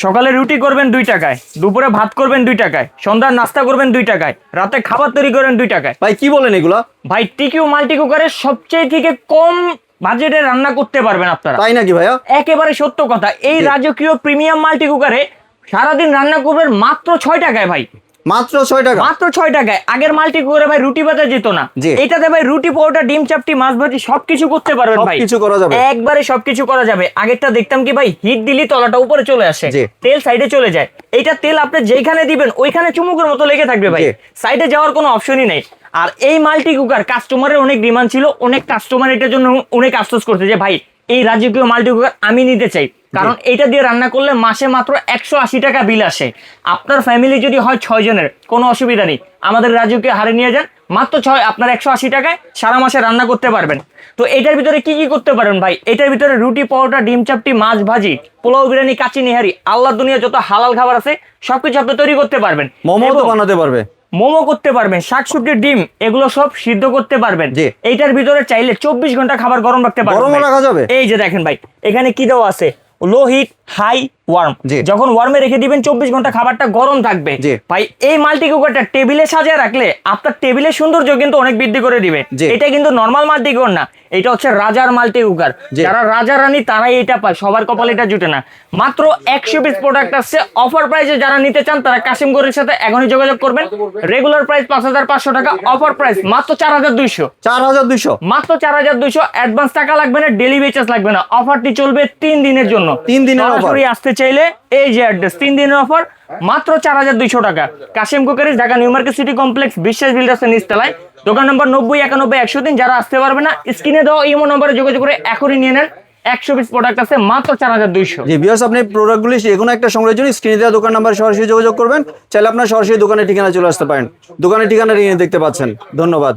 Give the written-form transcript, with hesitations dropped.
সকালে রুটি করবেন 2 টাকায়, দুপুরে ভাত করবেন 2 টাকায়, সন্ধ্যার নাস্তা করবেন 2 টাকায়, রাতে খাবার তৈরি করেন 2 টাকায়। ভাই কি বলেন এগুলা? ভাই টিকিউ মাল্টি কুকারে সবচেয়ে থেকে কম বাজেটে রান্না করতে পারবেন আপনারা। তাই নাকি ভাইয়া? একেবারে সত্য কথা। এই রাজকীয় প্রিমিয়াম মাল্টি কুকারে সারাদিন রান্না করবেন মাত্র 6 টাকায় ভাই। মাত্র 6 টাকা? মাত্র 6 টাকায়। আগের মাল্টি কুকারে ভাই রুটি ভাজা যেত না, জি। এটাতে ভাই রুটি, পরোটা, ডিম চাপটি, মাছ ভাজি সবকিছু করতে পারবেন ভাই। সবকিছু করা যাবে? একবারে সবকিছু করা যাবে। আগেরটা দেখতাম কি ভাই, হিট দিলি তলাটা উপরে চলে আসে, জি। তেল সাইডে চলে যায়। এইটা তেল আপনি যেখানে দিবেন ওইখানে চুমুকের মতো লেগে থাকবে ভাই, জি। সাইডে যাওয়ার কোনো অপশনই নেই। আর এই মাল্টি কুকার কাস্টমারের অনেক ডিমান্ড ছিল, অনেক কাস্টমার এটার জন্য অনেক আফসোস করছে যে ভাই এই রাজকীয় মাল্টি কুকার আমি নিতে চাই, কারণ এটা দিয়ে রান্না করলে মাসে মাত্র 180 টাকা বিল আসে। আপনার ফ্যামিলি যদি হয় 6 জনের, কোনো অসুবিধা নেই, আমাদের রাজকীয় হারে নিয়ে যান, মাত্র আপনার 180 টাকায় সারা মাসে রান্না করতে পারবেন। তো এটার ভিতরে কি কি করতে পারবেন ভাই? এটার ভিতরে রুটি, পরোটা, ডিম চাপটি, মাছ ভাজি, পোলাও, বিরিয়ানি, কাচ্চি, নিহারি, আল্লাহর দুনিয়া যত হালাল খাবার আছে সবকিছু আপনি তৈরি করতে পারবেন। মোমো তো এবং বানাতে পারবে? মোমো করতে পারবেন, শাকসবজি, ডিম এগুলো সব সিদ্ধ করতে পারবেন। জি। এইটার ভিতরে চাইলে 24 ঘন্টা খাবার গরম রাখতে পারবেন। গরমও ভাই। রাখা যাবে? এই যে দেখেন ভাই, এখানে কি দেওয়া আছে, লো হিট, হাই ওয়ার্ম। জি। যখন ওয়ার্মে রেখে দিবেন 24 ঘন্টা খাবারটা গরম থাকবে। জি। ভাই এই মাল্টি কুকারটা টেবিলে সাজিয়ে রাখলে আপনার টেবিলের সৌন্দর্য কিন্তু অনেক বৃদ্ধি করে দিবে। জি। এটা কিন্তু নরমাল মাল্টি কুকার না, এটা হচ্ছে রাজার মাল্টি কুকার। জি। যারা রাজা রানী তারাই এটা পায়, সবার কপালে এটা জুটে না। মাত্র 100 পিস প্রোডাক্ট আসছে অফার প্রাইসে। যারা নিতে চান তারা কাশিমগড়ের সাথে এখনই যোগাযোগ করবেন। রেগুলার প্রাইস 5500 টাকা, অফার প্রাইস মাত্র 4200। 4200? মাত্র 4200। অ্যাডভান্স টাকা লাগবে না, ডেলিভারি চার্জ লাগবে না। অফারটি চলবে 3 দিনের জন্য। 3 দিনের অফার? সরাসরি আসতে চাইলে এই যে অ্যাড্রেস, 3 দিনের অফার, মাত্র 4200 টাকা। Kashim cookeries, Dhaka new market city complex, Biswas বিল্ডার্সের নিচতলায়, দোকান নম্বর 90 91 103। যারা আসতে পারবে না স্ক্রিনে দেওয়া ইমো নম্বরে যোগাযোগ করে এখনই নিয়ে নেন। 100 পিস প্রোডাক্ট আছে মাত্র 4200। জি ভিউয়ার্স, আপনি প্রোডাক্টগুলি যে কোনো একটা সংগ্রহের জন্য স্ক্রিনে দেওয়া দোকান নাম্বার সরাসরি যোগাযোগ করবেন। চাইলে আপনার সরাসরি দোকানের ঠিকানা চলে আসতে পারেন। দোকানের ঠিকানা নিয়ে দেখতে পাচ্ছেন। ধন্যবাদ।